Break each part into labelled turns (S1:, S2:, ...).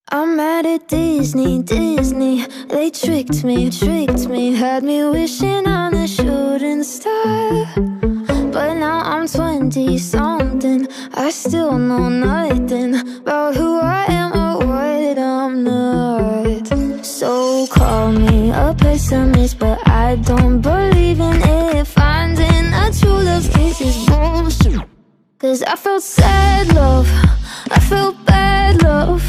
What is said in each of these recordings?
S1: I'm mad at Disney, Disney. They tricked me, had me wishing on a shooting star. But now I'm 20-something, I still know nothing about who I am or what I'm not. So call me a pessimist, but I don't believe in it. Finding a true love case is bullshit. Cause I felt sad love, I felt bad love.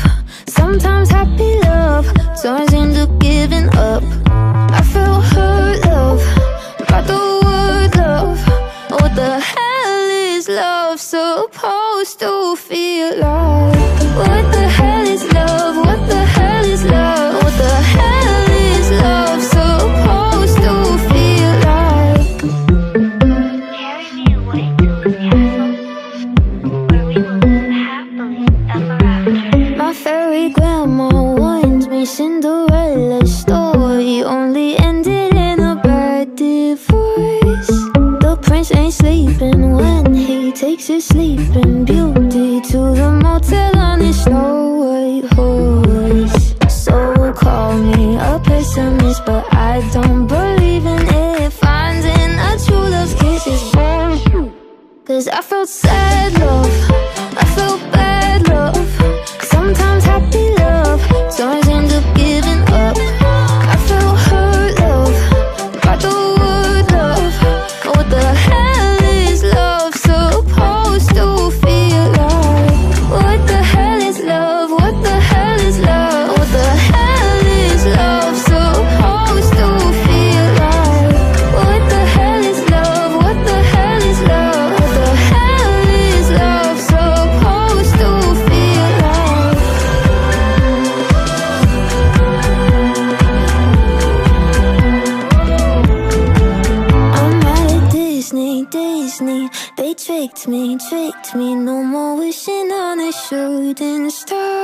S1: Sometimes happy love turns into giving up. I felt hurt love, by the word love. What the hell is love supposed to feel like? What the hell is love? What the hell is love? What the hell is love supposed to feel like?
S2: Carry me away to the castle, where we will live happily ever after.
S1: My fairy grandma warned me Cinderella's story only ended in a bad divorce. The prince ain't sleeping when he takes his sleeping beauty to the motel on his Snow White horse. So call me a pessimist, but I don't believe in it. Finding a true love kiss is bullshit. Cause I felt sad love, I felt bad love. Sometimes happy love turns into giving up. I felt hurt love, by the word love. What the hell is love supposed to feel like? What the hell is love? What the hell is love? What the hell is love supposed to feel like? What the hell is love? What the hell is love? What the hell is love supposed to feel like? I'm mad at Disney, Disney. They tricked me, no more wishing on a shooting star.